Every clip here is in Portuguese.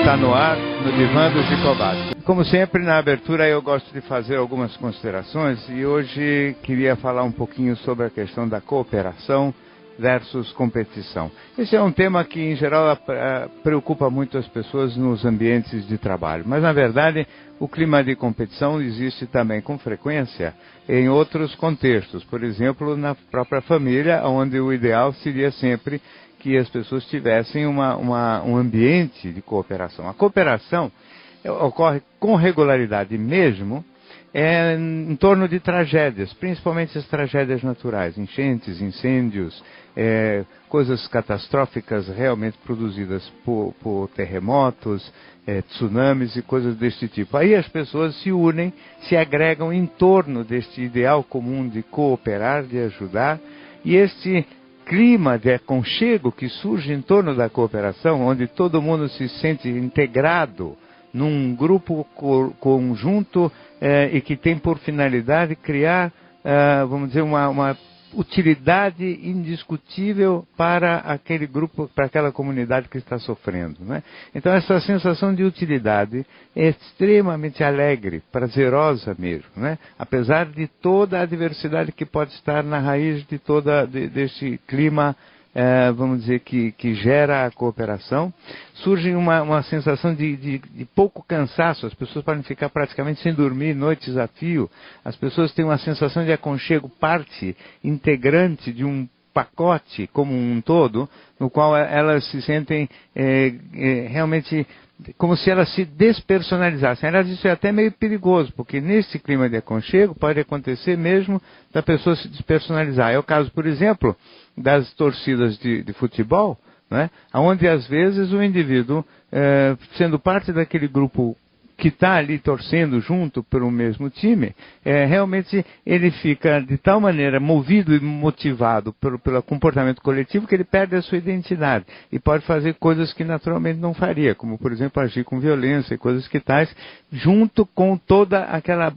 Está no ar, no Divã do Gicovati. Como sempre, na abertura eu gosto de fazer algumas considerações e hoje queria falar um pouquinho sobre a questão da cooperação versus competição. Esse é um tema que, em geral, preocupa muito as pessoas nos ambientes de trabalho. Mas, na verdade, o clima de competição existe também com frequência em outros contextos. Por exemplo, na própria família, onde o ideal seria sempre que as pessoas tivessem um ambiente de cooperação. A cooperação ocorre com regularidade mesmo em torno de tragédias, principalmente as tragédias naturais, enchentes, incêndios, coisas catastróficas realmente produzidas por terremotos, tsunamis e coisas deste tipo. Aí as pessoas se unem, se agregam em torno deste ideal comum de cooperar, de ajudar, e este clima de aconchego que surge em torno da cooperação, onde todo mundo se sente integrado num grupo conjunto e que tem por finalidade criar, vamos dizer, uma utilidade indiscutível para aquele grupo, para aquela comunidade que está sofrendo, né? Então essa sensação de utilidade é extremamente alegre, prazerosa mesmo, né? Apesar de toda a diversidade que pode estar na raiz de deste clima, vamos dizer, que gera a cooperação, surge uma sensação de pouco cansaço. As pessoas podem ficar praticamente sem dormir noites a fio. As pessoas têm uma sensação de aconchego, parte integrante de um pacote como um todo, no qual elas se sentem realmente como se elas se despersonalizassem. Aliás, isso é até meio perigoso, porque nesse clima de aconchego pode acontecer mesmo da pessoa se despersonalizar. É o caso, por exemplo, das torcidas de futebol, né, onde às vezes o indivíduo, sendo parte daquele grupo que está ali torcendo junto pelo mesmo time, realmente ele fica de tal maneira movido e motivado pelo comportamento coletivo que ele perde a sua identidade e pode fazer coisas que naturalmente não faria, como por exemplo agir com violência e coisas que tais, junto com toda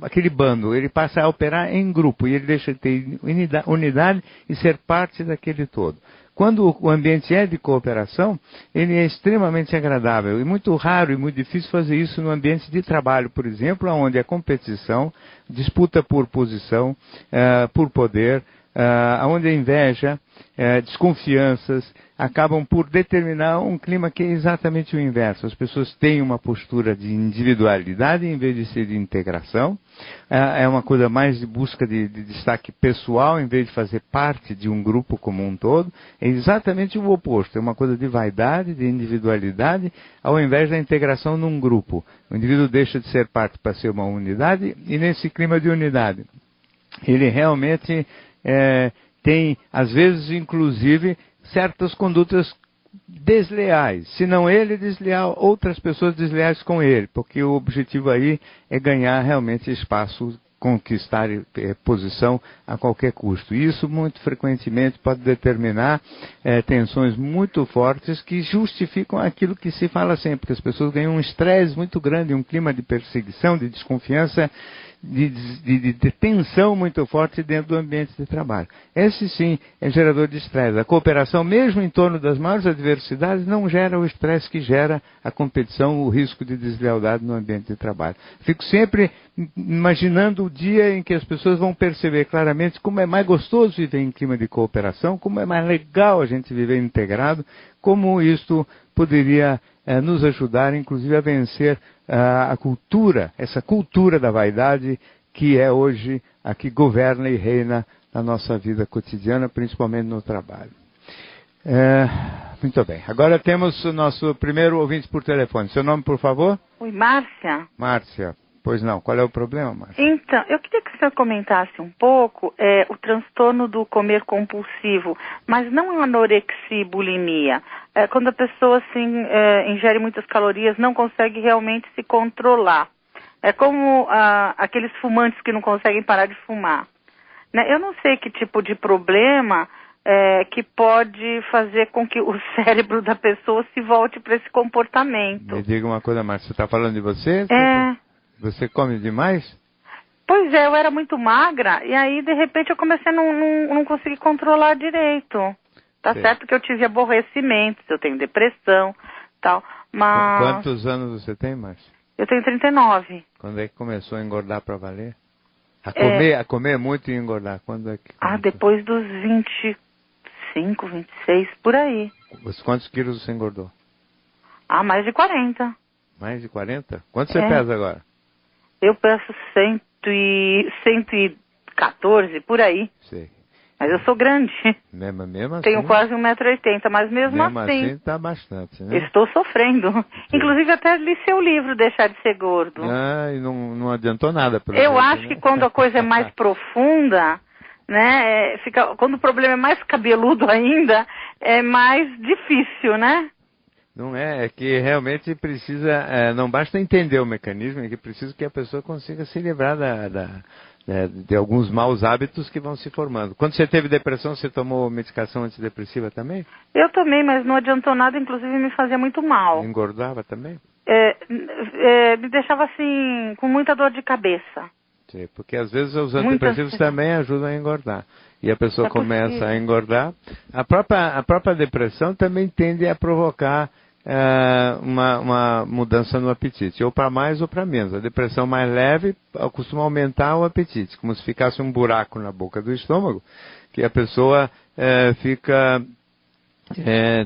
aquele bando. Ele passa a operar em grupo e ele deixa de ter unidade e ser parte daquele todo. Quando o ambiente é de cooperação, ele é extremamente agradável e muito raro e muito difícil fazer isso no ambiente de trabalho, por exemplo, onde a competição, disputa por posição, por poder, onde a inveja, desconfianças, acabam por determinar um clima que é exatamente o inverso. As pessoas têm uma postura de individualidade em vez de ser de integração. É uma coisa mais de busca de destaque pessoal em vez de fazer parte de um grupo como um todo. É exatamente o oposto. É uma coisa de vaidade, de individualidade, ao invés da integração num grupo. O indivíduo deixa de ser parte para ser uma unidade e nesse clima de unidade ele realmente tem, às vezes, inclusive, certas condutas desleais. Se não ele desleal, outras pessoas desleais com ele, porque o objetivo aí é ganhar realmente espaço, conquistar posição a qualquer custo. Isso, muito frequentemente, pode determinar tensões muito fortes que justificam aquilo que se fala sempre, que as pessoas ganham um estresse muito grande, um clima de perseguição, de desconfiança, de tensão muito forte dentro do ambiente de trabalho. Esse sim é gerador de estresse. A cooperação, mesmo em torno das maiores adversidades, não gera o estresse que gera a competição, o risco de deslealdade no ambiente de trabalho. Fico sempre imaginando o dia em que as pessoas vão perceber claramente como é mais gostoso viver em clima de cooperação, como é mais legal a gente viver integrado, como isto poderia nos ajudar, inclusive, a vencer a cultura, essa cultura da vaidade que é hoje a que governa e reina na nossa vida cotidiana, principalmente no trabalho. Muito bem. Agora temos o nosso primeiro ouvinte por telefone. Seu nome, por favor? Oi, Márcia. Márcia. Pois não. Qual é o problema, Márcia? Então, eu queria que o senhor comentasse um pouco o transtorno do comer compulsivo, mas não a anorexia e bulimia. Quando a pessoa assim, ingere muitas calorias, não consegue realmente se controlar. É como aqueles fumantes que não conseguem parar de fumar. Né? Eu não sei que tipo de problema que pode fazer com que o cérebro da pessoa se volte para esse comportamento. Me diga uma coisa, Márcia, você está falando de você? Você come demais? Pois é, eu era muito magra e aí de repente eu comecei a não conseguir controlar direito. Tá certo que eu tive aborrecimentos, eu tenho depressão, tal. Mas... Quantos anos você tem, Márcia? Eu tenho 39. Quando é que começou a engordar para valer? A comer muito e engordar, quando é que começou? Depois dos 25, 26, por aí. Quantos quilos você engordou? Mais de 40. Mais de 40? Quanto você pesa agora? Eu peço 114, por aí. Sei. Mas eu sou grande. Mesmo assim? Tenho quase 1,80 m, mas mesmo assim está bastante, né? Estou sofrendo. Sim. Inclusive até li seu livro, Deixar de Ser Gordo. E não adiantou nada. Eu acho que quando a coisa é mais profunda, né, quando o problema é mais cabeludo ainda, é mais difícil, né? Não é que realmente precisa, não basta entender o mecanismo, é que precisa que a pessoa consiga se livrar de alguns maus hábitos que vão se formando. Quando você teve depressão, você tomou medicação antidepressiva também? Eu tomei, mas não adiantou nada, inclusive me fazia muito mal. Engordava também? Me deixava assim, com muita dor de cabeça. Sim, porque às vezes os antidepressivos também ajudam a engordar. E a pessoa começa a engordar. A própria depressão também tende a provocar uma mudança no apetite, ou para mais ou para menos. A depressão mais leve costuma aumentar o apetite, como se ficasse um buraco na boca do estômago, que a pessoa fica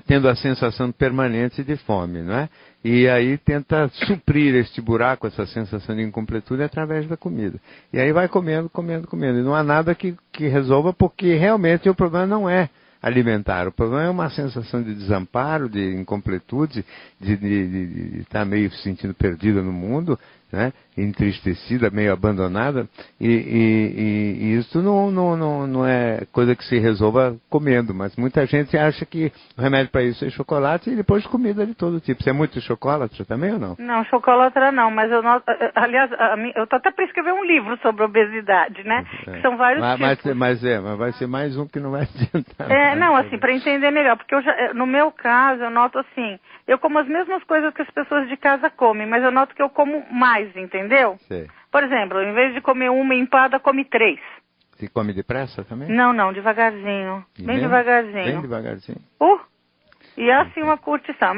tendo a sensação permanente de fome, não é? E aí tenta suprir este buraco, essa sensação de incompletude, através da comida. E aí vai comendo. E não há nada que resolva, porque realmente o problema não é alimentar. O problema é uma sensação de desamparo, de incompletude, de estar meio se sentindo perdida no mundo, né? Entristecida, meio abandonada, e isso não é coisa que se resolva comendo, mas muita gente acha que o remédio para isso é chocolate e depois comida de todo tipo. Você é muito chocolatra também ou não? Não, chocolatra não, mas aliás, eu estou até para escrever um livro sobre obesidade, né? Que são vários tipos. Mas vai ser mais um que não vai adiantar. Não, assim, para entender melhor, porque no meu caso, eu noto assim, eu como as mesmas coisas que as pessoas de casa comem, mas eu noto que eu como mais, entendeu? Sei. Por exemplo, em vez de comer uma empada, come 3. Você come depressa também? Não, devagarzinho. Bem devagarzinho. E é assim uma curtição.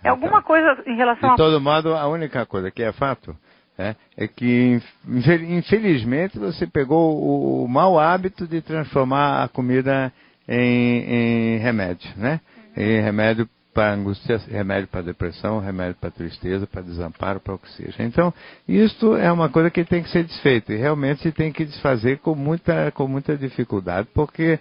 Alguma coisa em relação De todo modo, a única coisa que é fato é que, infelizmente, você pegou o mau hábito de transformar a comida em remédio, né? Em remédio para angústia, remédio para depressão, remédio para tristeza, para desamparo, para o que seja. Então, isso é uma coisa que tem que ser desfeita e realmente se tem que desfazer com muita dificuldade, porque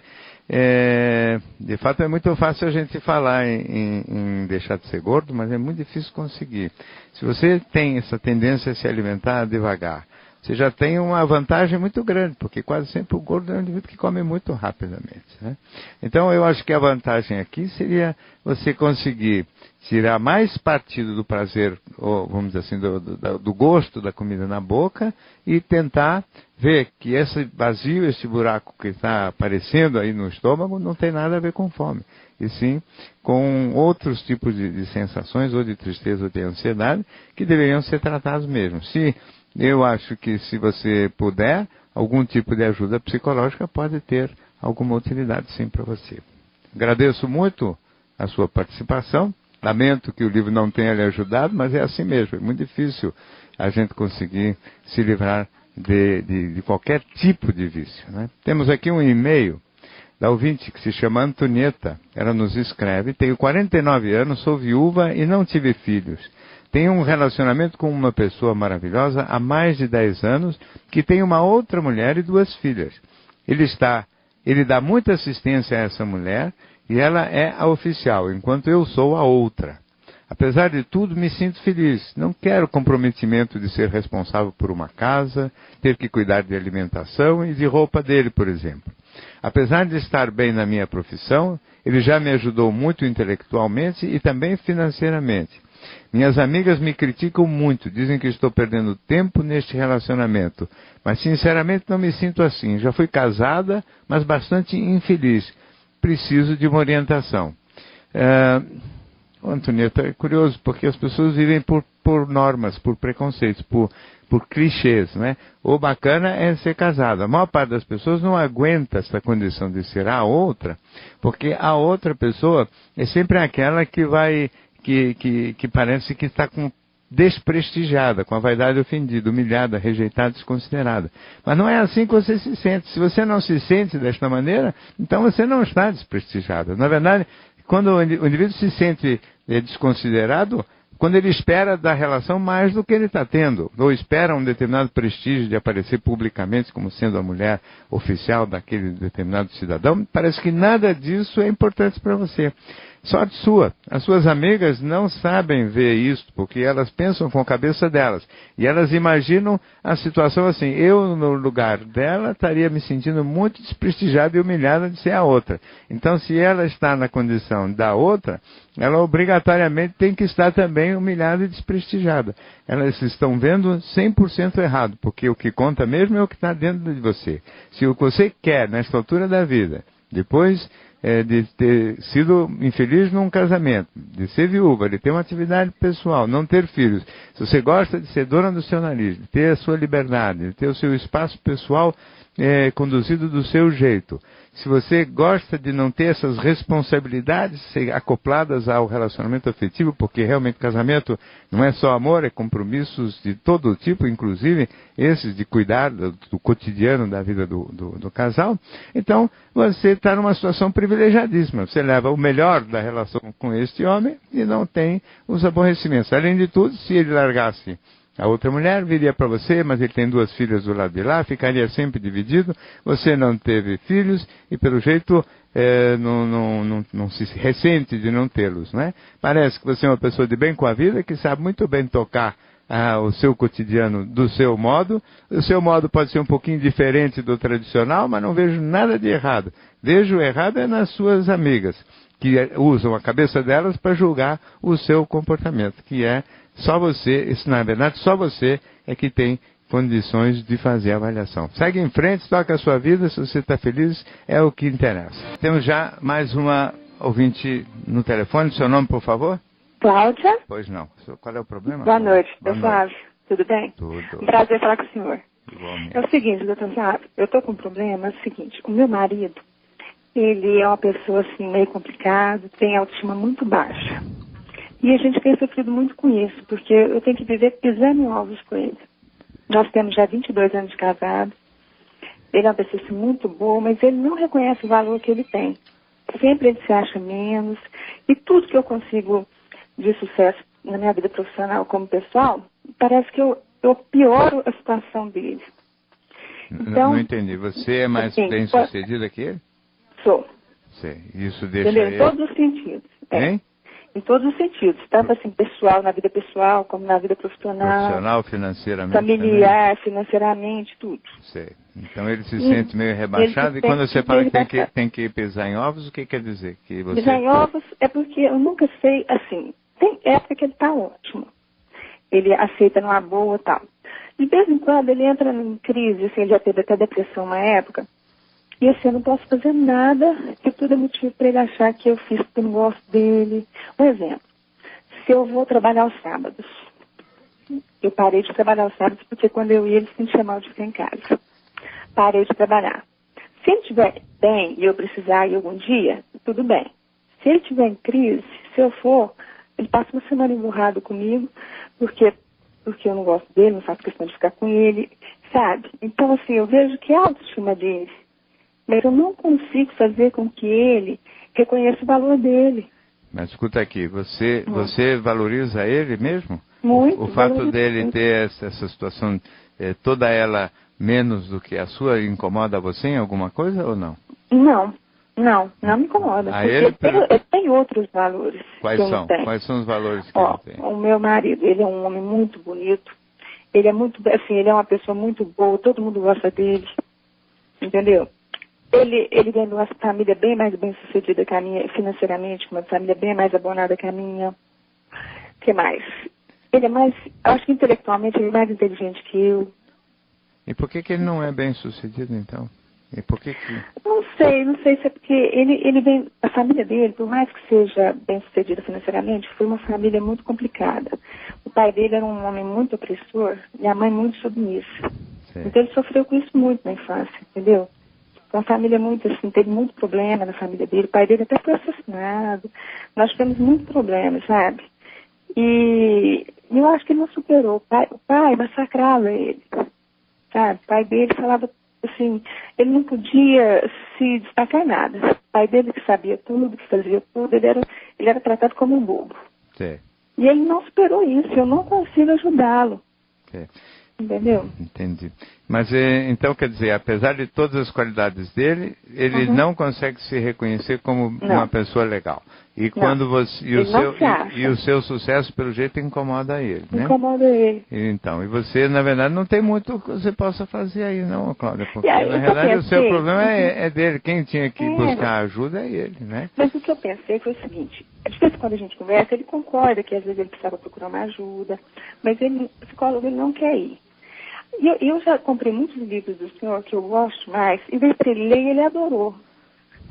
de fato é muito fácil a gente falar em deixar de ser gordo, mas é muito difícil conseguir. Se você tem essa tendência a se alimentar devagar, você já tem uma vantagem muito grande, porque quase sempre o gordo é um indivíduo que come muito rapidamente, né? Então eu acho que a vantagem aqui seria você conseguir tirar mais partido do prazer, ou vamos dizer assim, do gosto da comida na boca, e tentar ver que esse vazio, esse buraco que está aparecendo aí no estômago não tem nada a ver com fome, e sim com outros tipos de sensações, ou de tristeza ou de ansiedade, que deveriam ser tratados mesmo. Eu acho que se você puder, algum tipo de ajuda psicológica pode ter alguma utilidade sim para você. Agradeço muito a sua participação. Lamento que o livro não tenha lhe ajudado, mas é assim mesmo. É muito difícil a gente conseguir se livrar de qualquer tipo de vício, né? Temos aqui um e-mail da ouvinte que se chama Antonieta. Ela nos escreve: tenho 49 anos, sou viúva e não tive filhos. Tenho um relacionamento com uma pessoa maravilhosa há mais de 10 anos, que tem uma outra mulher e 2 filhas. Ele dá muita assistência a essa mulher e ela é a oficial, enquanto eu sou a outra. Apesar de tudo, me sinto feliz. Não quero comprometimento de ser responsável por uma casa, ter que cuidar de alimentação e de roupa dele, por exemplo. Apesar de estar bem na minha profissão, ele já me ajudou muito intelectualmente e também financeiramente. Minhas amigas me criticam muito, dizem que estou perdendo tempo neste relacionamento, mas sinceramente não me sinto assim. Já fui casada, mas bastante infeliz. Preciso de uma orientação. Antonieta, é curioso, porque as pessoas vivem por normas, por preconceitos, por clichês, né? O bacana é ser casado. A maior parte das pessoas não aguenta essa condição de ser a outra, porque a outra pessoa é sempre aquela que vai, que parece que está desprestigiada, com a vaidade ofendida, humilhada, rejeitada, desconsiderada. Mas não é assim que você se sente. Se você não se sente desta maneira, então você não está desprestigiado. Na verdade, quando o indivíduo se sente desconsiderado, quando ele espera da relação mais do que ele está tendo, ou espera um determinado prestígio de aparecer publicamente como sendo a mulher oficial daquele determinado cidadão, parece que nada disso é importante para você. Sorte sua. As suas amigas não sabem ver isso, porque elas pensam com a cabeça delas. E elas imaginam a situação assim, eu no lugar dela estaria me sentindo muito desprestigiada e humilhada de ser a outra. Então, se ela está na condição da outra, ela obrigatoriamente tem que estar também humilhada e desprestigiada. Elas estão vendo 100% errado, porque o que conta mesmo é o que está dentro de você. Se o que você quer, nesta altura da vida, depois de ter sido infeliz num casamento, de ser viúva, de ter uma atividade pessoal, não ter filhos, se você gosta de ser dona do seu nariz, de ter a sua liberdade, de ter o seu espaço pessoal conduzido do seu jeito, se você gosta de não ter essas responsabilidades acopladas ao relacionamento afetivo, porque realmente casamento não é só amor, é compromissos de todo tipo, inclusive esses de cuidar do cotidiano da vida do casal, então você está numa situação privilegiadíssima. Você leva o melhor da relação com este homem e não tem os aborrecimentos. Além de tudo, se ele largasse a outra mulher, viria para você, mas ele tem 2 filhas do lado de lá, ficaria sempre dividido, você não teve filhos e pelo jeito não se ressente de não tê-los, né? Parece que você é uma pessoa de bem com a vida, que sabe muito bem tocar o seu cotidiano do seu modo. O seu modo pode ser um pouquinho diferente do tradicional, mas não vejo nada de errado. Vejo errado é nas suas amigas, que usam a cabeça delas para julgar o seu comportamento, que é só você, isso na verdade só você é que tem condições de fazer a avaliação. Segue em frente, toca a sua vida, se você está feliz, é o que interessa. Temos já mais uma ouvinte no telefone, seu nome, por favor? Cláudia? Pois não. Qual é o problema? Boa noite, Boa doutor Sávio. Tudo bem? Tudo. Um prazer falar com o senhor. Igualmente. É o seguinte, doutor Sávio, eu estou com um problema, é o seguinte, o meu marido, ele é uma pessoa assim, meio complicado, tem autoestima muito baixa. E a gente tem sofrido muito com isso, porque eu tenho que viver pisando em ovos com ele. Nós temos já 22 anos de casado. Ele é uma pessoa assim, muito boa, mas ele não reconhece o valor que ele tem. Sempre ele se acha menos. E tudo que eu consigo de sucesso na minha vida profissional como pessoal, parece que eu pioro a situação dele. Então, não entendi. Você é mais assim, bem sucedida que ele? Sou. Sei. Isso deixa entendeu? ele... Em todos os sentidos. Hein? Em todos os sentidos, tanto assim, pessoal, na vida pessoal, como na vida profissional. Profissional, financeiramente. Familiar, também. Financeiramente, tudo. Sei. Então ele se sente meio rebaixado. E quando você fala que tem que pisar em ovos, o que quer dizer? Que você... Pisar em ovos é porque eu nunca sei, assim, tem época que ele está ótimo. Ele aceita numa boa e tal. De vez em quando ele entra em crise, assim, ele já teve até depressão uma época. E assim, eu não posso fazer nada, que tudo é motivo para ele achar que eu fiz porque eu não gosto dele. Um exemplo, se eu vou trabalhar aos sábados, eu parei de trabalhar aos sábados porque quando eu ia, ele se sentia mal de ficar em casa. Parei de trabalhar. Se ele estiver bem e eu precisar ir algum dia, tudo bem. Se ele estiver em crise, se eu for, ele passa uma semana emburrado comigo, porque eu não gosto dele, não faço questão de ficar com ele, sabe? Então, assim, eu vejo que a autoestima dele, mas eu não consigo fazer com que ele reconheça o valor dele. Mas escuta aqui, você valoriza ele mesmo? Muito. O fato dele ter essa situação, toda ela menos do que a sua, incomoda você em alguma coisa ou não? Não me incomoda. Porque ele tem outros valores. Quais são? Quais são os valores que ele tem? O meu marido, ele é um homem muito bonito. Ele é muito, assim, ele é uma pessoa muito boa, todo mundo gosta dele. Entendeu? Ele vem de uma família bem mais bem sucedida que a minha, financeiramente, uma família bem mais abonada que a minha. O que mais? Ele é mais, acho que intelectualmente ele é mais inteligente que eu. E por que ele não é bem sucedido, então? E por que que... Não sei se é porque ele vem, a família dele, por mais que seja bem sucedida financeiramente, foi uma família muito complicada. O pai dele era um homem muito opressor e a mãe muito submissa. Certo. Então ele sofreu com isso muito na infância, entendeu? Foi uma família muito assim, teve muito problema na família dele, o pai dele até foi assassinado. Nós tivemos muitos problemas, sabe? E eu acho que ele não superou. O pai massacrava ele, sabe? O pai dele falava assim, ele não podia se destacar em nada. O pai dele que sabia tudo, que fazia tudo, ele era tratado como um bobo. Sim. E ele não superou isso, eu não consigo ajudá-lo. Sim. Entendeu? Entendi. Mas então, quer dizer, apesar de todas as qualidades dele, ele não consegue se reconhecer como uma pessoa legal. E quando você e o seu sucesso, pelo jeito, incomoda ele, né? Incomoda ele. Então, e você, na verdade, não tem muito que você possa fazer aí, não, Cláudia, porque na verdade o seu problema é dele. Quem tinha que buscar ajuda é ele, né? Mas o que eu pensei foi o seguinte: de vez em quando a gente conversa, ele concorda que às vezes ele precisava procurar uma ajuda, mas o psicólogo ele não quer ir. E eu já comprei muitos livros do senhor que eu gosto mais, e veio para ele ler e ele adorou,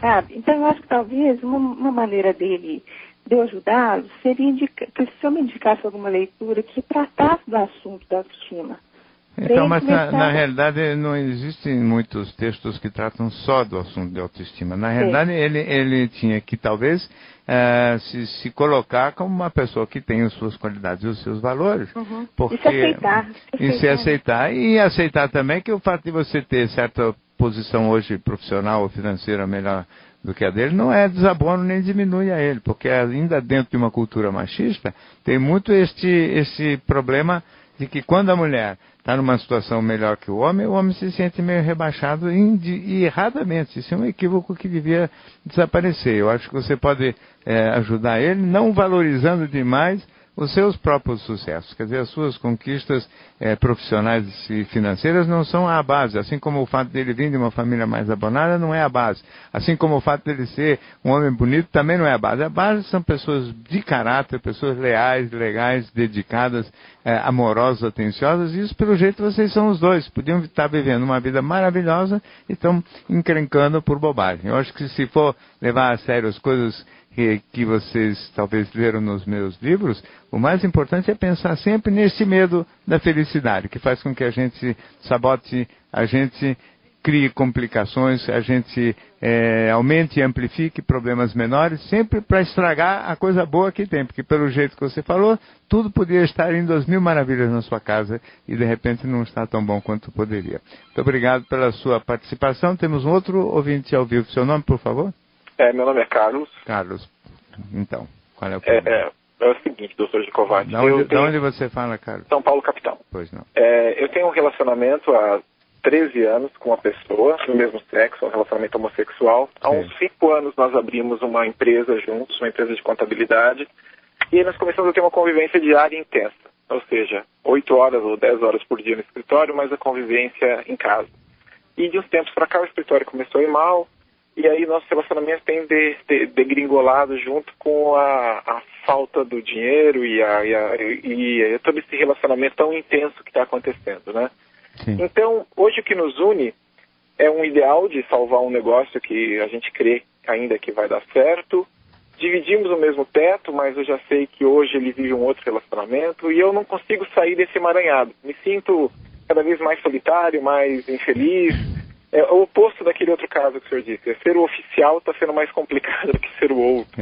sabe? Então eu acho que talvez uma maneira de eu ajudá-lo seria que se eu me indicasse alguma leitura que tratasse do assunto da autoestima. Então, mas na realidade não existem muitos textos que tratam só do assunto de autoestima. Na realidade ele tinha que talvez se colocar como uma pessoa que tem as suas qualidades e os seus valores. Porque, e se aceitar. E aceitar também que o fato de você ter certa posição hoje profissional ou financeira melhor do que a dele não é desabono nem diminui a ele. Porque ainda dentro de uma cultura machista tem muito esse problema de que quando a mulher está numa situação melhor que o homem se sente meio rebaixado e erradamente. Isso é um equívoco que devia desaparecer. Eu acho que você pode ajudar ele não valorizando demais os seus próprios sucessos. Quer dizer, as suas conquistas profissionais e financeiras não são a base. Assim como o fato dele vir de uma família mais abonada não é a base. Assim como o fato dele ser um homem bonito também não é a base. A base são pessoas de caráter, pessoas leais, legais, dedicadas, amorosas, atenciosas. E isso, pelo jeito, vocês são os dois. Podiam estar vivendo uma vida maravilhosa e estão encrencando por bobagem. Eu acho que se for levar a sério as coisas que vocês talvez leram nos meus livros, o mais importante é pensar sempre nesse medo da felicidade, que faz com que a gente sabote, a gente crie complicações, a gente aumente e amplifique problemas menores, sempre para estragar a coisa boa que tem, porque pelo jeito que você falou, tudo podia estar indo às mil maravilhas na sua casa e de repente não está tão bom quanto poderia. Muito obrigado pela sua participação. Temos um outro ouvinte ao vivo. Seu nome, por favor? Meu nome é Carlos. Carlos, então, qual é o problema? É o seguinte, doutor Gicovati. De onde você fala, Carlos? São Paulo, capital. Pois não. Eu tenho um relacionamento há 13 anos com uma pessoa do mesmo sexo, um relacionamento homossexual. Há uns 5 anos nós abrimos uma empresa juntos, uma empresa de contabilidade, e aí nós começamos a ter uma convivência diária intensa. Ou seja, 8 horas ou 10 horas por dia no escritório, mas a convivência em casa. E de uns tempos para cá o escritório começou a ir mal, e aí nosso relacionamento tem degringolado junto com a falta do dinheiro e todo esse relacionamento tão intenso que está acontecendo, né? Sim. Então, hoje o que nos une é um ideal de salvar um negócio que a gente crê ainda que vai dar certo. Dividimos o mesmo teto, mas eu já sei que hoje ele vive um outro relacionamento e eu não consigo sair desse emaranhado. Me sinto cada vez mais solitário, mais infeliz. É o oposto daquele outro caso que o senhor disse. Ser o oficial está sendo mais complicado do que ser o outro.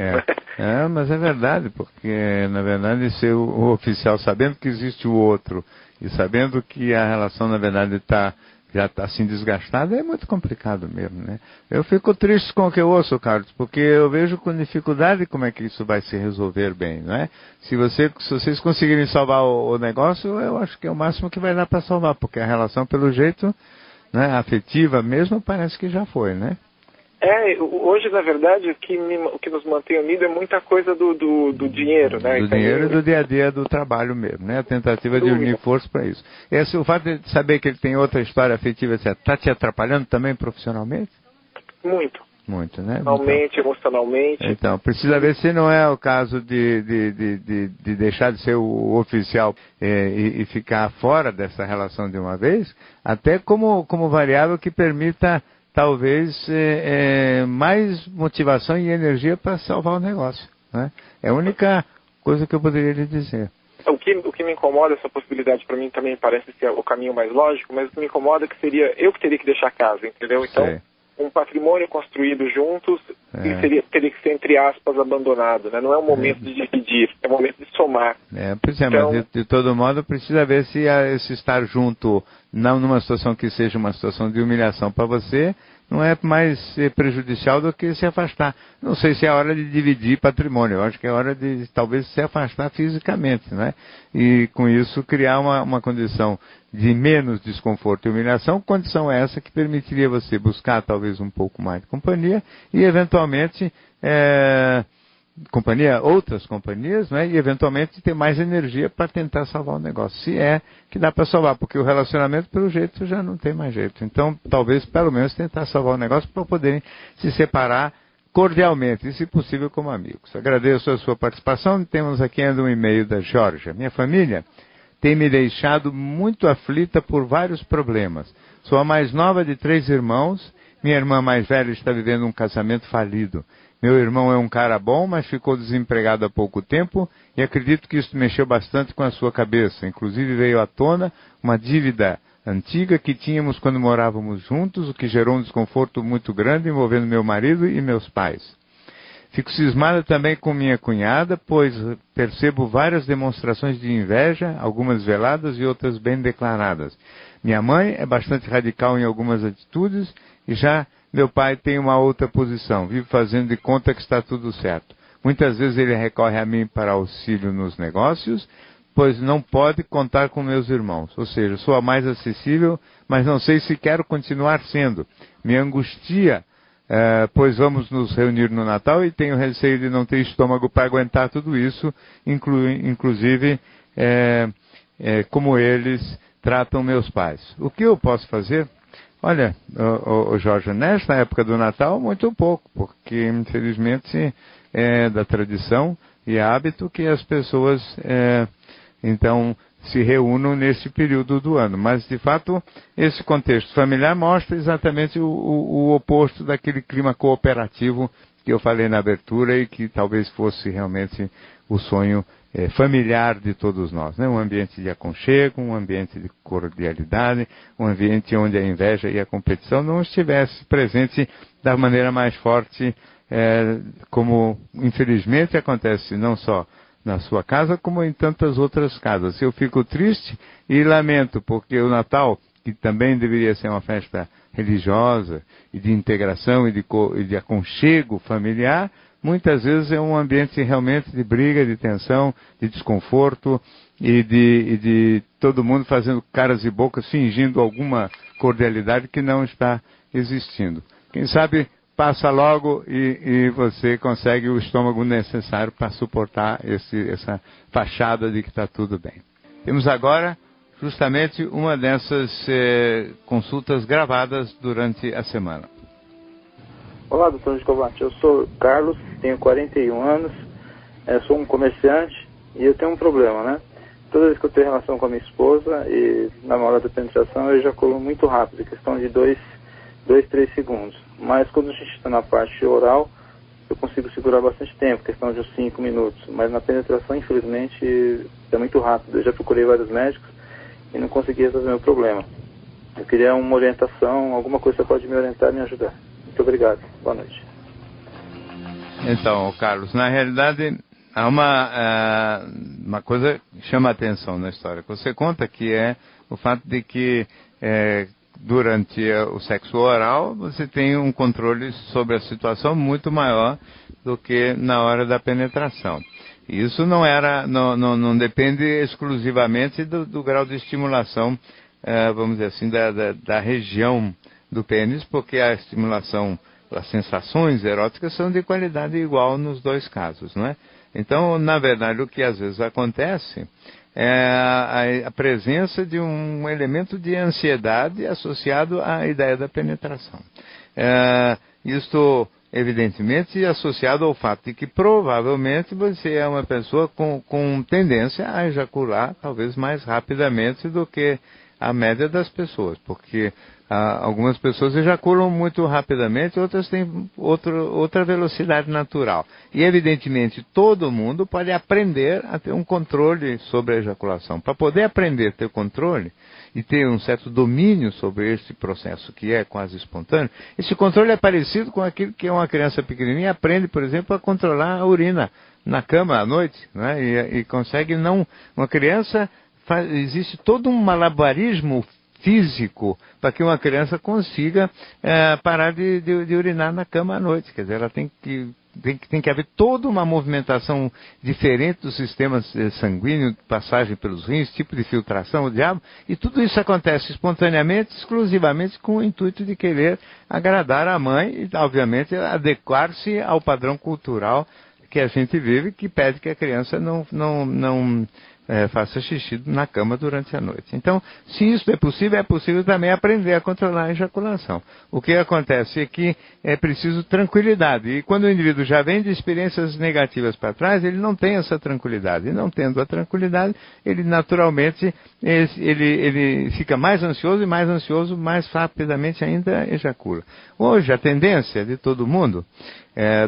Mas é verdade, porque, na verdade, ser o oficial sabendo que existe o outro e sabendo que a relação, na verdade, já está assim desgastada, é muito complicado mesmo, né? Eu fico triste com o que eu ouço, Carlos, porque eu vejo com dificuldade como é que isso vai se resolver bem, não é? Se vocês conseguirem salvar o negócio, eu acho que é o máximo que vai dar para salvar, porque a relação, pelo jeito, né, afetiva mesmo, parece que já foi, né? Hoje, na verdade, o que nos mantém unidos é muita coisa do dinheiro, né? Do dinheiro e do dia a dia do trabalho mesmo, né? A tentativa de unir força para isso. O fato de saber que ele tem outra história afetiva, está te atrapalhando também profissionalmente? Muito. Muito, né? Emocionalmente, emocionalmente. Então, precisa ver se não é o caso de deixar de ser o oficial e ficar fora dessa relação de uma vez, até como variável que permita talvez mais motivação e energia para salvar o negócio, né? É a única coisa que eu poderia lhe dizer. O que me incomoda, essa possibilidade para mim também parece ser o caminho mais lógico, mas o que me incomoda é que seria eu que teria que deixar a casa, entendeu? Então, Sei. Um patrimônio construído juntos e teria que ser, entre aspas, abandonado, né? Não é um momento de dividir, é um momento de somar. Pois é, então, mas de todo modo precisa ver se esse estar junto, não numa situação que seja uma situação de humilhação para você, não é mais prejudicial do que se afastar. Não sei se é a hora de dividir patrimônio, eu acho que é hora de talvez se afastar fisicamente, né? E com isso criar uma condição de menos desconforto e humilhação, condição essa que permitiria você buscar talvez um pouco mais de companhia e eventualmente outras companhias, né? E eventualmente ter mais energia para tentar salvar o negócio, se é que dá para salvar, porque o relacionamento pelo jeito já não tem mais jeito. Então talvez pelo menos tentar salvar o negócio para poderem se separar cordialmente, e se possível como amigos. Agradeço a sua participação. Temos aqui ainda um e-mail da Georgia. Minha família tem me deixado muito aflita por vários problemas. Sou a mais nova de 3 irmãos. Minha irmã mais velha está vivendo um casamento falido. Meu irmão é um cara bom, mas ficou desempregado há pouco tempo e acredito que isso mexeu bastante com a sua cabeça. Inclusive veio à tona uma dívida antiga que tínhamos quando morávamos juntos, o que gerou um desconforto muito grande envolvendo meu marido e meus pais. Fico cismada também com minha cunhada, pois percebo várias demonstrações de inveja, algumas veladas e outras bem declaradas. Minha mãe é bastante radical em algumas atitudes e já meu pai tem uma outra posição, vive fazendo de conta que está tudo certo. Muitas vezes ele recorre a mim para auxílio nos negócios, pois não pode contar com meus irmãos. Ou seja, sou a mais acessível, mas não sei se quero continuar sendo. Me angustia, pois vamos nos reunir no Natal e tenho receio de não ter estômago para aguentar tudo isso, inclusive como eles tratam meus pais. O que eu posso fazer? Olha, Jorge, nesta época do Natal, muito pouco, porque infelizmente é da tradição e hábito que as pessoas então se reúnam nesse período do ano. Mas, de fato, esse contexto familiar mostra exatamente o oposto daquele clima cooperativo que eu falei na abertura e que talvez fosse realmente o sonho familiar de todos nós, né? Um ambiente de aconchego, um ambiente de cordialidade, um ambiente onde a inveja e a competição não estivesse presente da maneira mais forte, como infelizmente acontece não só na sua casa, como em tantas outras casas. Eu fico triste e lamento, porque o Natal, que também deveria ser uma festa religiosa e de integração e de aconchego familiar, muitas vezes é um ambiente realmente de briga, de tensão, de desconforto e de todo mundo fazendo caras e bocas, fingindo alguma cordialidade que não está existindo. Quem sabe passa logo e você consegue o estômago necessário para suportar essa fachada de que está tudo bem. Temos agora justamente uma dessas consultas gravadas durante a semana. Olá, doutor Escovati. Eu sou Carlos, tenho 41 anos, sou um comerciante e eu tenho um problema, né? Toda vez que eu tenho relação com a minha esposa e na hora da penetração eu ejaculo muito rápido, questão de 2, 3 segundos. Mas quando a gente está na parte oral, eu consigo segurar bastante tempo, questão de uns 5 minutos. Mas na penetração, infelizmente, é muito rápido. Eu já procurei vários médicos e não consegui resolver meu problema. Eu queria uma orientação, alguma coisa que você pode me orientar e me ajudar. Muito obrigado. Boa noite. Então, Carlos, na realidade, há uma coisa que chama a atenção na história que você conta, que é o fato de que durante o sexo oral você tem um controle sobre a situação muito maior do que na hora da penetração. Isso não depende exclusivamente do grau de estimulação, vamos dizer assim, da região do pênis, porque a estimulação, as sensações eróticas são de qualidade igual nos dois casos, não é? Então, na verdade, o que às vezes acontece é a presença de um elemento de ansiedade associado à ideia da penetração. Isto, evidentemente, associado ao fato de que provavelmente você é uma pessoa com tendência a ejacular talvez mais rapidamente do que a média das pessoas, porque Algumas pessoas ejaculam muito rapidamente, outras têm outra velocidade natural. E, evidentemente, todo mundo pode aprender a ter um controle sobre a ejaculação. Para poder aprender a ter controle e ter um certo domínio sobre esse processo, que é quase espontâneo, esse controle é parecido com aquilo que uma criança pequenininha aprende, por exemplo, a controlar a urina na cama à noite, né? E consegue não... Uma criança... Existe todo um malabarismo físico para que uma criança consiga parar de urinar na cama à noite. Quer dizer, ela tem que haver toda uma movimentação diferente do sistema sanguíneo, passagem pelos rins, tipo de filtração, o diabo, e tudo isso acontece espontaneamente, exclusivamente com o intuito de querer agradar a mãe e, obviamente, adequar-se ao padrão cultural que a gente vive, que pede que a criança não faça xixi na cama durante a noite. Então, se isso é possível também aprender a controlar a ejaculação. O que acontece é que é preciso tranquilidade. E quando o indivíduo já vem de experiências negativas para trás, ele não tem essa tranquilidade. E não tendo a tranquilidade, ele naturalmente ele fica mais ansioso, mais rapidamente ainda ejacula. Hoje, a tendência de todo mundo,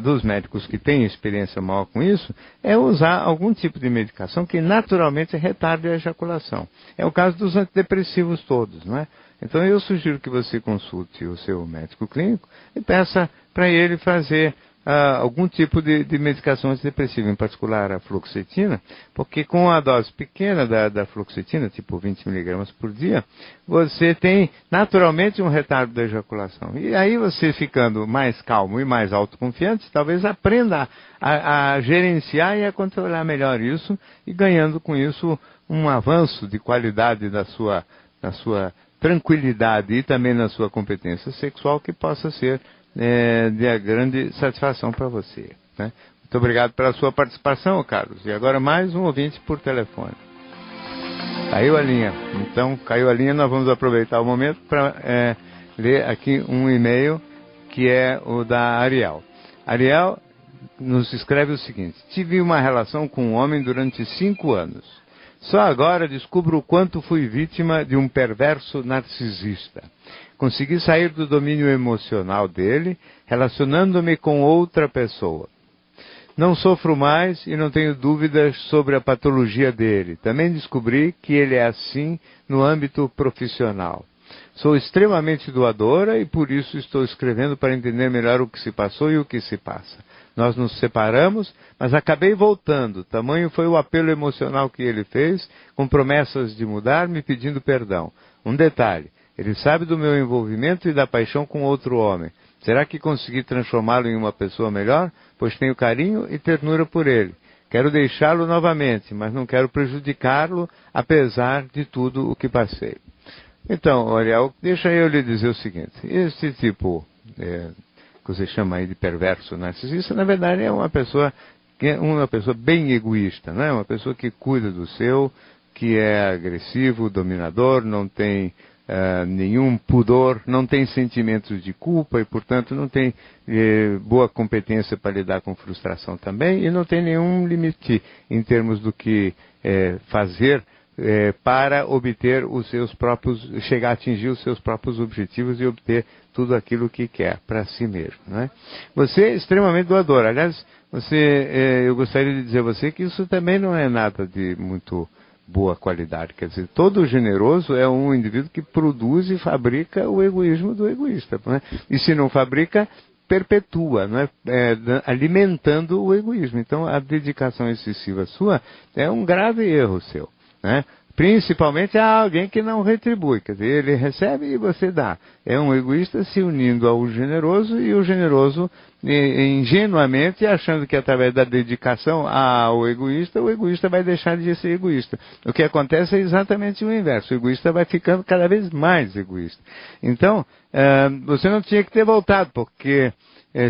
dos médicos que têm experiência maior com isso, é usar algum tipo de medicação que naturalmente retarde a ejaculação. É o caso dos antidepressivos todos, não é? Então eu sugiro que você consulte o seu médico clínico e peça para ele fazer algum tipo de medicação antidepressiva, em particular a fluoxetina, porque com a dose pequena da fluoxetina, tipo 20 mg por dia, você tem naturalmente um retardo da ejaculação. E aí você ficando mais calmo e mais autoconfiante, talvez aprenda a gerenciar e a controlar melhor isso, e ganhando com isso um avanço de qualidade da sua tranquilidade e também na sua competência sexual, que possa ser de grande satisfação para você, né? Muito obrigado pela sua participação, Carlos. E agora mais um ouvinte por telefone. Caiu a linha. Então, caiu a linha, nós vamos aproveitar o momento para ler aqui um e-mail que é o da Ariel. Ariel nos escreve o seguinte: tive uma relação com um homem durante 5 anos. Só agora descubro o quanto fui vítima de um perverso narcisista. Consegui sair do domínio emocional dele, relacionando-me com outra pessoa. Não sofro mais e não tenho dúvidas sobre a patologia dele. Também descobri que ele é assim no âmbito profissional. Sou extremamente doadora e por isso estou escrevendo para entender melhor o que se passou e o que se passa. Nós nos separamos, mas acabei voltando. Tamanho foi o apelo emocional que ele fez, com promessas de mudar, me pedindo perdão. Um detalhe: ele sabe do meu envolvimento e da paixão com outro homem. Será que consegui transformá-lo em uma pessoa melhor? Pois tenho carinho e ternura por ele. Quero deixá-lo novamente, mas não quero prejudicá-lo, apesar de tudo o que passei. Então, Ariel, deixa eu lhe dizer o seguinte: esse tipo que você chama aí de perverso narcisista, na verdade é uma pessoa bem egoísta, né? Uma pessoa que cuida do seu, que é agressivo, dominador, não tem nenhum pudor, não tem sentimentos de culpa e, portanto, não tem boa competência para lidar com frustração também, e não tem nenhum limite em termos do que fazer para obter os seus próprios, chegar a atingir os seus próprios objetivos e obter tudo aquilo que quer para si mesmo, né? Você é extremamente doador. Aliás, eu gostaria de dizer a você que isso também não é nada de muito boa qualidade. Quer dizer, todo generoso é um indivíduo que produz e fabrica o egoísmo do egoísta, né? E se não fabrica, perpetua, não é? Alimentando o egoísmo. Então, a dedicação excessiva sua é um grave erro seu, né? Principalmente a alguém que não retribui, quer dizer, ele recebe e você dá. É um egoísta se unindo ao generoso, e o generoso ingenuamente achando que através da dedicação ao egoísta, o egoísta vai deixar de ser egoísta. O que acontece é exatamente o inverso: o egoísta vai ficando cada vez mais egoísta. Então, você não tinha que ter voltado, porque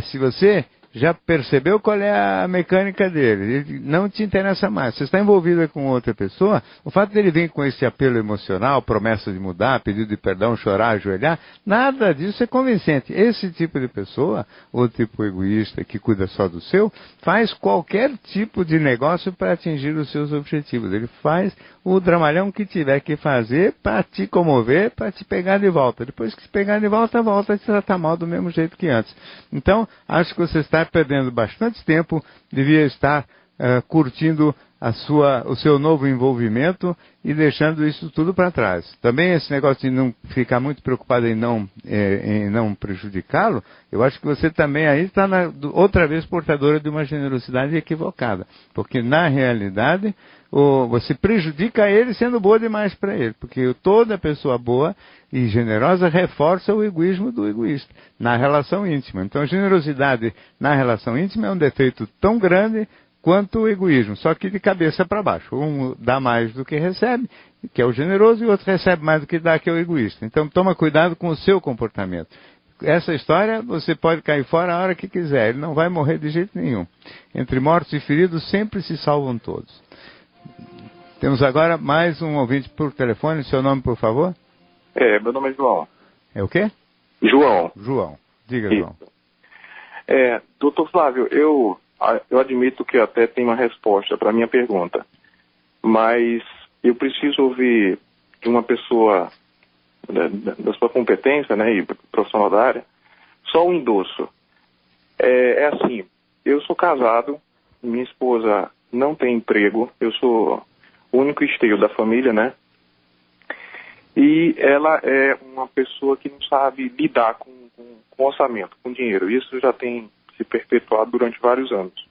se você já percebeu qual é a mecânica dele, ele não te interessa mais. Você está envolvido com outra pessoa, o fato dele vir com esse apelo emocional, promessa de mudar, pedido de perdão, chorar, ajoelhar, nada disso é convincente. Esse tipo de pessoa, ou tipo egoísta que cuida só do seu, faz qualquer tipo de negócio para atingir os seus objetivos. Ele faz o dramalhão que tiver que fazer para te comover, para te pegar de volta. Depois que te pegar de volta, volta a te tratar mal do mesmo jeito que antes. Então, acho que você está perdendo bastante tempo, devia estar curtindo o seu novo envolvimento e deixando isso tudo para trás. Também esse negócio de não ficar muito preocupado em não prejudicá-lo, eu acho que você também aí está outra vez portadora de uma generosidade equivocada. Porque, na realidade, você prejudica ele sendo boa demais para ele. Porque toda pessoa boa e generosa reforça o egoísmo do egoísta na relação íntima. Então, a generosidade na relação íntima é um defeito tão grande quanto o egoísmo, só que de cabeça para baixo. Um dá mais do que recebe, que é o generoso, e o outro recebe mais do que dá, que é o egoísta. Então, toma cuidado com o seu comportamento. Essa história, você pode cair fora a hora que quiser, ele não vai morrer de jeito nenhum. Entre mortos e feridos, sempre se salvam todos. Temos agora mais um ouvinte por telefone. Seu nome, por favor? Meu nome é João. É o quê? João. João. Diga, Isso. João. Doutor Flávio, eu admito que até tenho uma resposta para a minha pergunta, mas eu preciso ouvir de uma pessoa da sua competência, né, e profissional da área, só um endosso. É assim, eu sou casado, minha esposa não tem emprego, eu sou o único esteio da família, né, e ela é uma pessoa que não sabe lidar com orçamento, com dinheiro. Isso já tem se perpetuado durante vários anos.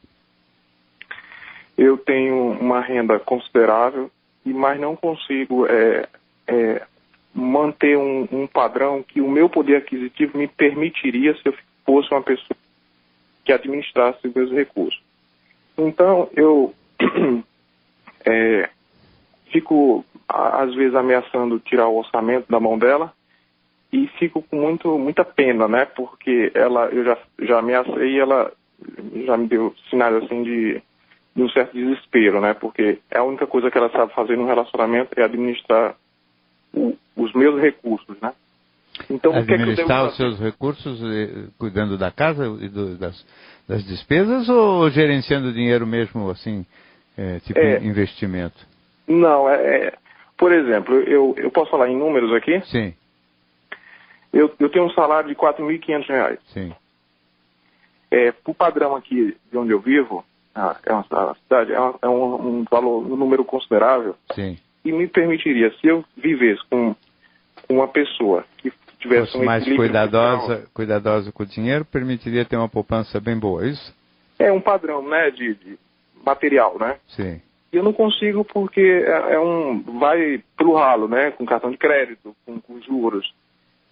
Eu tenho uma renda considerável, mas não consigo manter um padrão que o meu poder aquisitivo me permitiria se eu fosse uma pessoa que administrasse os meus recursos. Então, eu fico, às vezes, ameaçando tirar o orçamento da mão dela, e fico com muita pena, né? Porque eu já ameacei e ela já me deu sinais assim de um certo desespero, né? Porque a única coisa que ela sabe fazer no relacionamento é administrar os meus recursos, né? Então, administrar os seus recursos cuidando da casa e das despesas, ou gerenciando o dinheiro mesmo, assim, tipo investimento? Não, por exemplo, eu posso falar em números aqui? Sim. Eu tenho um salário de R$4.500. Sim. Por padrão aqui de onde eu vivo, é uma cidade, é um valor, um número considerável. Sim. E me permitiria, se eu vivesse com uma pessoa que tivesse mais cuidadosa com o dinheiro, permitiria ter uma poupança bem boa, é isso? É um padrão, né, de material, né? Sim. E eu não consigo porque vai pro ralo, né, com cartão de crédito, com juros.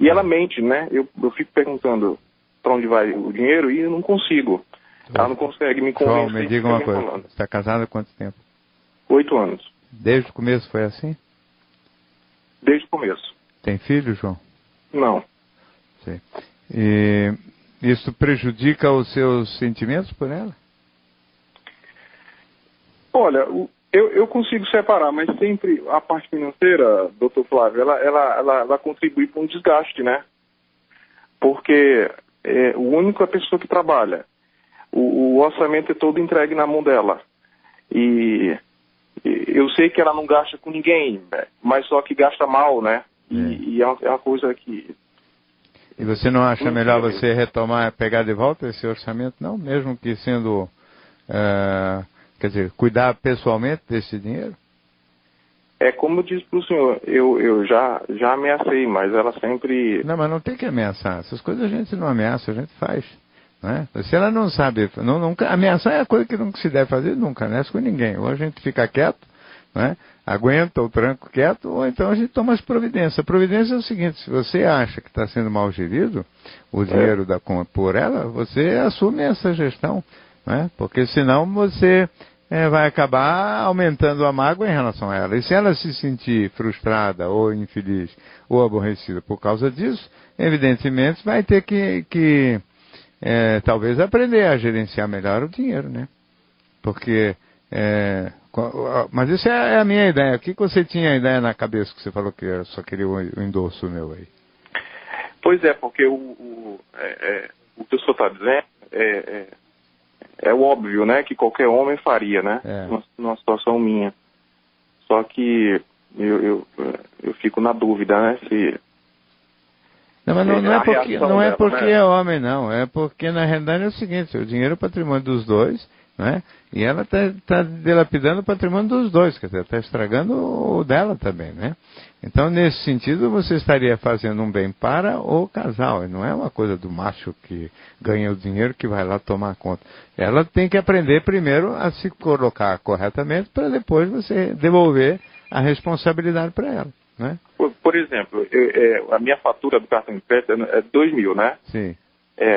E ela mente, né? Eu fico perguntando para onde vai o dinheiro e eu não consigo. Ela não consegue me convencer. João, me diga uma coisa. Você está casado há quanto tempo? 8 anos. Desde o começo foi assim? Desde o começo. Tem filho, João? Não. Sim. E isso prejudica os seus sentimentos por ela? Olha, eu consigo separar, mas sempre a parte financeira, doutor Flávio, ela contribui para um desgaste, né? Porque o único é a pessoa que trabalha. O orçamento é todo entregue na mão dela. E eu sei que ela não gasta com ninguém, mas só que gasta mal, né? E é uma coisa que... E você não acha melhor você retomar, pegar de volta esse orçamento, não? Mesmo que sendo... quer dizer, cuidar pessoalmente desse dinheiro? É como eu disse para o senhor, eu já ameacei, mas ela sempre... Não, mas não tem que ameaçar. Essas coisas a gente não ameaça, a gente faz. Né? Se ela não sabe... nunca, ameaçar é a coisa que não se deve fazer nunca, não é com ninguém. Ou a gente fica quieto, né? Aguenta o tranco quieto, ou então a gente toma as providências. A providência é o seguinte, se você acha que está sendo mal gerido o dinheiro por ela, você assume essa gestão. Né? Porque senão você vai acabar aumentando a mágoa em relação a ela. E se ela se sentir frustrada ou infeliz ou aborrecida por causa disso, evidentemente vai ter que talvez aprender a gerenciar melhor o dinheiro, né? Porque, mas isso é a minha ideia. O que você tinha ideia na cabeça que você falou que só queria o endosso meu aí? Pois é, porque o que o senhor está dizendo é o óbvio, né? Que qualquer homem faria, né? Numa situação minha. Só que eu fico na dúvida, né? Se... Não, mas não é porque é homem, não. É porque, na realidade, é o seguinte, o dinheiro é o patrimônio dos dois, né? E ela está dilapidando o patrimônio dos dois, quer dizer, está estragando o dela também, né? Então, nesse sentido, você estaria fazendo um bem para o casal. Não é uma coisa do macho que ganha o dinheiro que vai lá tomar conta. Ela tem que aprender primeiro a se colocar corretamente para depois você devolver a responsabilidade para ela, né? Por exemplo, a minha fatura do cartão de crédito é 2.000, né? Sim.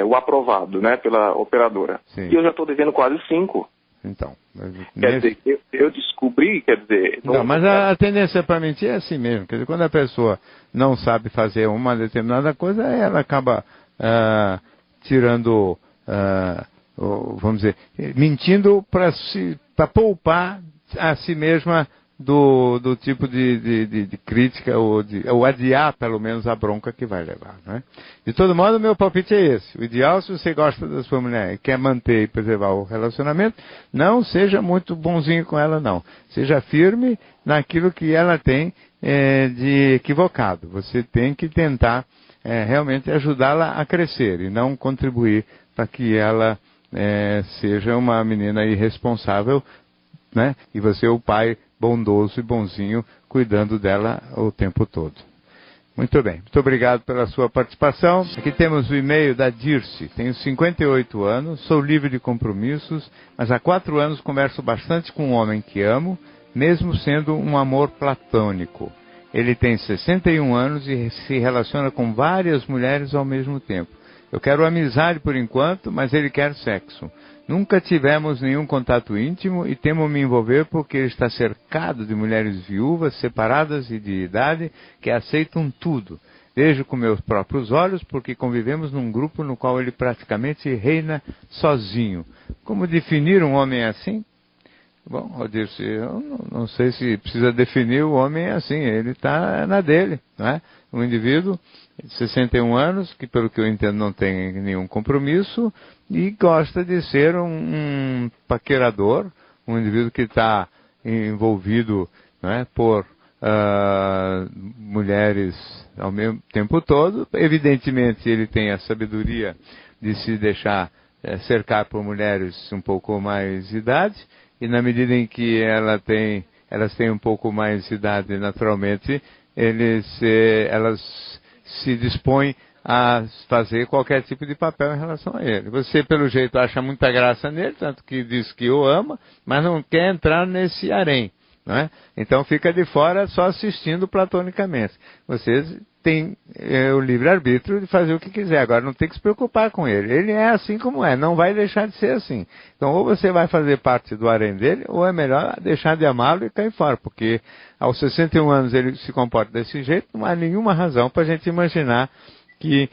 O aprovado, né, pela operadora. Sim. E eu já estou devendo quase 5. Então. Quer dizer, eu descobri, quer dizer... Não, mas a tendência para mentir é assim mesmo. Quer dizer, quando a pessoa não sabe fazer uma determinada coisa, ela acaba tirando, vamos dizer, mentindo para poupar a si mesma do tipo de crítica ou adiar pelo menos a bronca que vai levar, né? De todo modo, o meu palpite é esse. O ideal, se você gosta da sua mulher e quer manter e preservar o relacionamento, não seja muito bonzinho com ela, não. Seja firme naquilo que ela tem de equivocado. Você tem que tentar realmente ajudá-la a crescer e não contribuir para que ela seja uma menina irresponsável, né? E você é o pai bondoso e bonzinho, cuidando dela o tempo todo. Muito bem, muito obrigado pela sua participação. Aqui temos o e-mail da Dirce. Tenho 58 anos, sou livre de compromissos, mas há 4 anos converso bastante com um homem que amo, mesmo sendo um amor platônico. Ele tem 61 anos e se relaciona com várias mulheres ao mesmo tempo. Eu quero amizade por enquanto, mas ele quer sexo. Nunca tivemos nenhum contato íntimo e temo me envolver porque ele está cercado de mulheres viúvas, separadas e de idade, que aceitam tudo. Vejo com meus próprios olhos porque convivemos num grupo no qual ele praticamente reina sozinho. Como definir um homem assim? Bom, eu disse, eu não sei se precisa definir o homem assim, ele está na dele, não é? Um indivíduo de 61 anos, que pelo que eu entendo não tem nenhum compromisso, e gosta de ser um paquerador, um indivíduo que está envolvido, não é, por mulheres ao mesmo tempo todo. Evidentemente ele tem a sabedoria de se deixar cercar por mulheres um pouco mais de idade, e na medida em que elas têm um pouco mais de idade, naturalmente, elas se dispõem a fazer qualquer tipo de papel em relação a ele. Você, pelo jeito, acha muita graça nele, tanto que diz que o ama, mas não quer entrar nesse harém, não é? Então fica de fora só assistindo platonicamente. Vocês têm o livre-arbítrio de fazer o que quiser, agora não tem que se preocupar com ele. Ele é assim como é, não vai deixar de ser assim. Então ou você vai fazer parte do harém dele, ou é melhor deixar de amá-lo e cair fora, porque aos 61 anos ele se comporta desse jeito, não há nenhuma razão para a gente imaginar que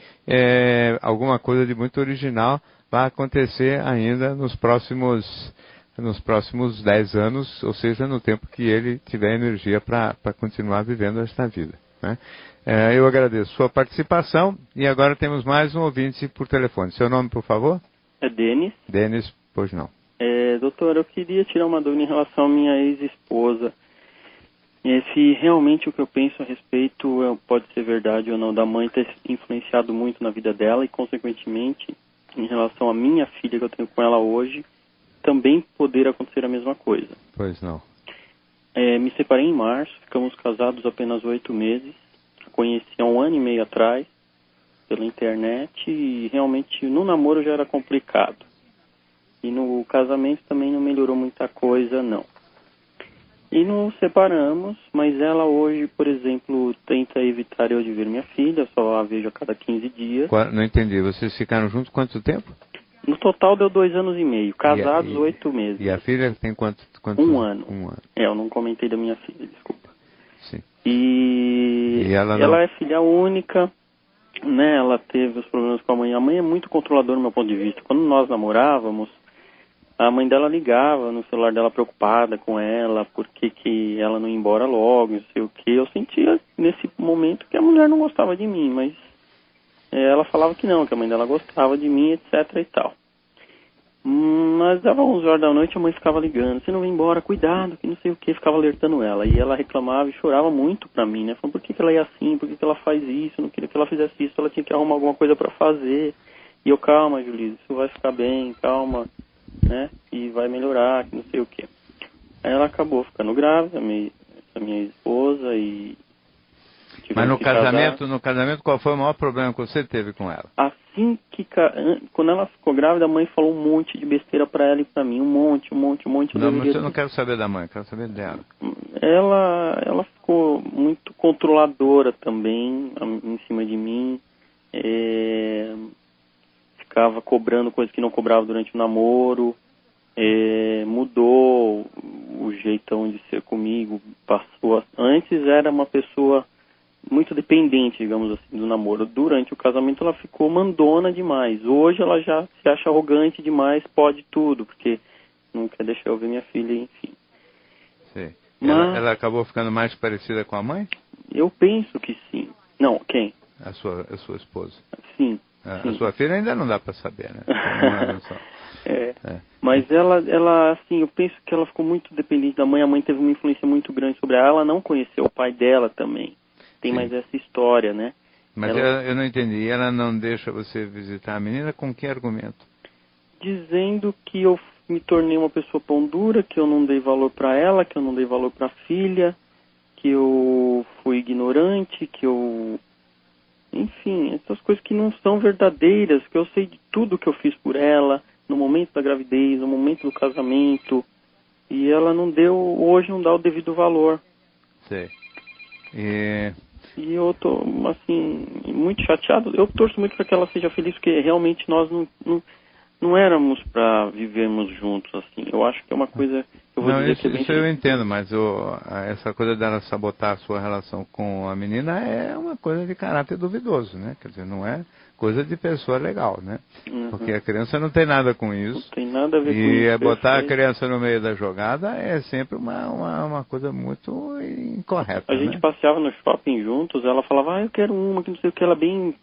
alguma coisa de muito original vai acontecer ainda nos próximos 10 anos, ou seja, no tempo que ele tiver energia para continuar vivendo esta vida, né? Eu agradeço sua participação e agora temos mais um ouvinte por telefone. Seu nome, por favor? É Denis. Denis, pois não. Doutor, eu queria tirar uma dúvida em relação à minha ex-esposa. Se realmente o que eu penso a respeito pode ser verdade ou não, da mãe ter influenciado muito na vida dela e, consequentemente, em relação à minha filha que eu tenho com ela hoje, também poder acontecer a mesma coisa. Pois não. Me separei em março, ficamos casados apenas 8 meses, a conheci há 1 ano e meio atrás, pela internet, e realmente no namoro já era complicado. E no casamento também não melhorou muita coisa, não. E nos separamos, mas ela hoje, por exemplo, tenta evitar eu de ver minha filha, só a vejo a cada 15 dias. Não entendi, vocês ficaram juntos quanto tempo? No total deu 2 anos e meio, casados 8 meses. E a filha tem quanto? 1 ano. 1 ano. Eu não comentei da minha filha, desculpa. Sim. E ela é filha única, né, ela teve os problemas com a mãe. A mãe é muito controladora do meu ponto de vista. Quando nós namorávamos, a mãe dela ligava no celular dela preocupada com ela, porque que ela não ia embora logo, não sei o que. Eu sentia nesse momento que a mulher não gostava de mim, mas ela falava que não, que a mãe dela gostava de mim, etc e tal. Mas dava 11 horas da noite, a mãe ficava ligando, você não vai embora, cuidado, que não sei o que, ficava alertando ela. E ela reclamava e chorava muito pra mim, né? Falando, por que ela é assim, por que ela faz isso, eu não queria que ela fizesse isso, ela tinha que arrumar alguma coisa pra fazer. E eu, calma, Julissa, isso vai ficar bem, calma, né? E vai melhorar, que não sei o que. Aí ela acabou ficando grávida, essa minha esposa, e... Mas no casamento, qual foi o maior problema que você teve com ela? Assim que, quando ela ficou grávida, a mãe falou um monte de besteira pra ela e pra mim, um monte. Não, mas eu não quero saber da mãe, quero saber dela. Ela ficou muito controladora também, em cima de mim, ficava cobrando coisas que não cobrava durante o namoro, mudou o jeitão de ser comigo, antes era uma pessoa muito dependente, digamos assim, do namoro. Durante o casamento ela ficou mandona demais. Hoje ela já se acha arrogante demais, pode tudo, porque não quer deixar eu ver minha filha, enfim. Sim. Mas ela acabou ficando mais parecida com a mãe? Eu penso que sim. Não, quem? A sua esposa. Sim. A sua filha ainda não dá para saber, né? Mas ela, assim, eu penso que ela ficou muito dependente da mãe. A mãe teve uma influência muito grande sobre ela. Ela não conheceu o pai dela também. Tem mais essa história, né? Mas eu não entendi. Ela não deixa você visitar a menina com que argumento? Dizendo que eu me tornei uma pessoa pão dura, que eu não dei valor para ela, que eu não dei valor para a filha, que eu fui ignorante, que eu... Enfim, essas coisas que não são verdadeiras, que eu sei de tudo que eu fiz por ela, no momento da gravidez, no momento do casamento, e ela hoje não dá o devido valor. Sei. E eu tô, assim, muito chateado. Eu torço muito para que ela seja feliz, porque realmente nós não éramos para vivermos juntos, assim. Eu acho que é uma coisa que eu vou dizer que é bem... Isso eu entendo, mas essa coisa dela sabotar a sua relação com a menina é uma coisa de caráter duvidoso, né? Quer dizer, não é coisa de pessoa legal, né? Uhum. Porque a criança não tem nada com isso. Não tem nada a ver com isso. E botar a criança no meio da jogada é sempre uma coisa muito incorreta. A gente passeava no shopping juntos, ela falava, eu quero uma, que não sei o que, ela bem,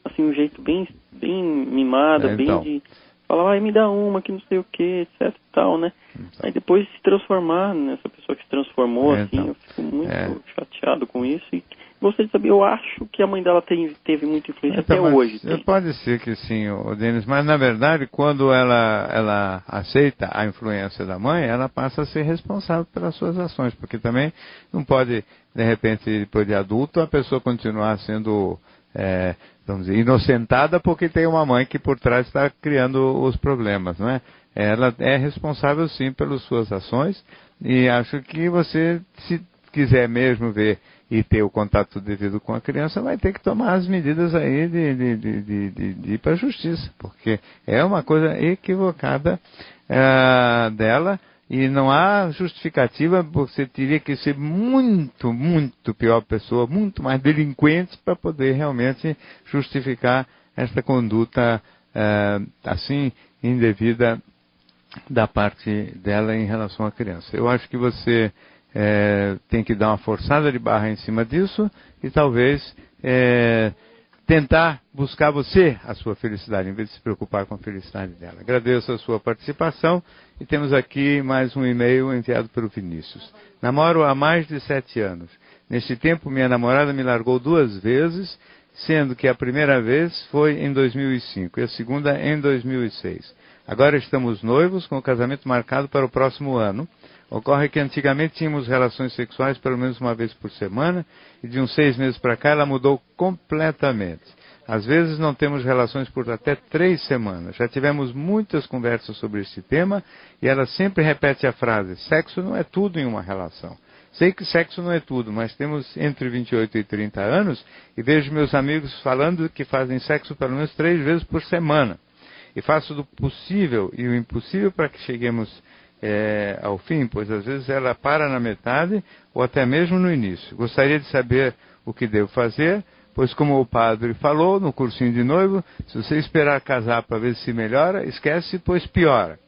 assim, um jeito bem mimada, então. bem de... Falava, me dá uma, que não sei o que, etc e tal, né? Então. Aí depois se transformar nessa pessoa que se transformou, assim, eu fico muito chateado com isso. E gostaria de saber, eu acho que a mãe dela teve muita influência até hoje. Pode ser que sim, Denis, mas na verdade, quando ela aceita a influência da mãe, ela passa a ser responsável pelas suas ações, porque também não pode, de repente, depois de adulto, a pessoa continuar sendo... vamos dizer, inocentada porque tem uma mãe que por trás está criando os problemas, não é? Ela é responsável sim pelas suas ações e acho que você, se quiser mesmo ver e ter o contato devido com a criança, vai ter que tomar as medidas aí de ir para a justiça, porque é uma coisa equivocada dela. E não há justificativa, você teria que ser muito, muito pior pessoa, muito mais delinquente para poder realmente justificar esta conduta assim indevida da parte dela em relação à criança. Eu acho que você tem que dar uma forçada de barra em cima disso e talvez tentar buscar você a sua felicidade, em vez de se preocupar com a felicidade dela. Agradeço a sua participação e temos aqui mais um e-mail enviado pelo Vinícius. Namoro há mais de 7 anos. Neste tempo, minha namorada me largou 2 vezes, sendo que a primeira vez foi em 2005 e a segunda em 2006. Agora estamos noivos, com o casamento marcado para o próximo ano. Ocorre que antigamente tínhamos relações sexuais pelo menos uma vez por semana e de uns 6 meses para cá ela mudou completamente. Às vezes não temos relações por até 3 semanas. Já tivemos muitas conversas sobre este tema e ela sempre repete a frase, sexo não é tudo em uma relação. Sei que sexo não é tudo, mas temos entre 28 e 30 anos e vejo meus amigos falando que fazem sexo pelo menos 3 vezes por semana. E faço do possível e o impossível para que cheguemos ao fim, pois às vezes ela para na metade ou até mesmo no início. Gostaria de saber o que devo fazer, Pois como o padre falou no cursinho de noivo, se você esperar casar para ver se melhora, esquece, pois piora.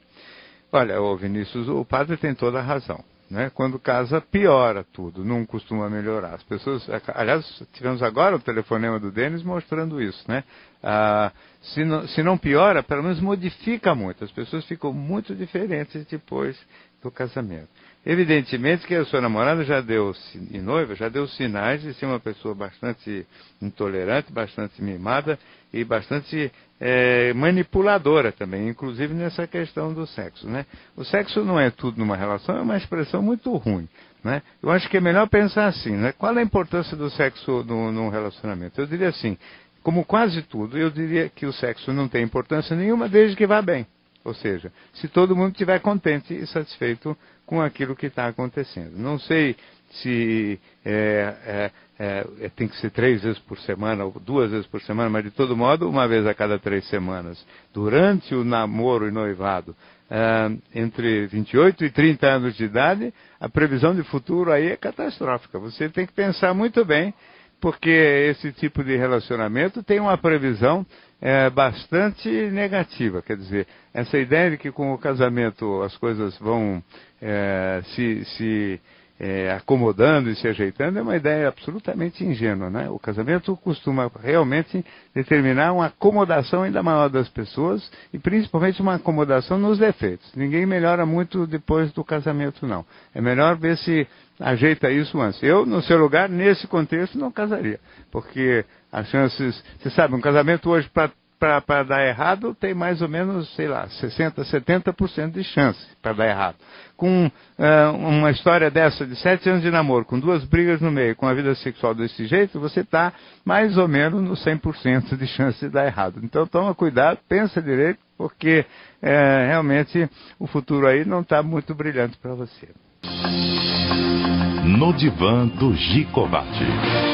Olha, ô Vinícius, o padre tem toda a razão. Né? Quando casa, piora tudo, não costuma melhorar. As pessoas, aliás, tivemos agora o telefonema do Denis mostrando isso, né? Se não piora, pelo menos modifica muito. As pessoas ficam muito diferentes depois do casamento. Evidentemente que a sua namorada e noiva já deu sinais de ser uma pessoa bastante intolerante, bastante mimada e bastante manipuladora também, inclusive nessa questão do sexo, né? O sexo não é tudo numa relação, é uma expressão muito ruim, né? Eu acho que é melhor pensar assim, né? Qual é a importância do sexo num relacionamento? Eu diria assim, como quase tudo, eu diria que o sexo não tem importância nenhuma desde que vá bem. Ou seja, se todo mundo estiver contente e satisfeito com aquilo que está acontecendo. Não sei se tem que ser 3 vezes por semana ou 2 vezes por semana, mas de todo modo, uma vez a cada 3 semanas. Durante o namoro e noivado, entre 28 e 30 anos de idade, a previsão de futuro aí é catastrófica. Você tem que pensar muito bem, porque esse tipo de relacionamento tem uma previsão bastante negativa. Quer dizer, essa ideia de que com o casamento as coisas vão se acomodando e se ajeitando é uma ideia absolutamente ingênua, né? O casamento costuma realmente determinar uma acomodação ainda maior das pessoas e principalmente uma acomodação nos defeitos. Ninguém melhora muito depois do casamento, não. É melhor ver se ajeita isso antes. Eu, no seu lugar, nesse contexto, não casaria, porque as chances, você sabe, um casamento hoje para dar errado tem mais ou menos, sei lá, 60%, 70% de chance para dar errado. Com uma história dessa de 7 anos de namoro, com 2 brigas no meio, com a vida sexual desse jeito, você está mais ou menos no 100% de chance de dar errado. Então toma cuidado, pensa direito, porque realmente o futuro aí não está muito brilhante para você. No divã do Gikovati.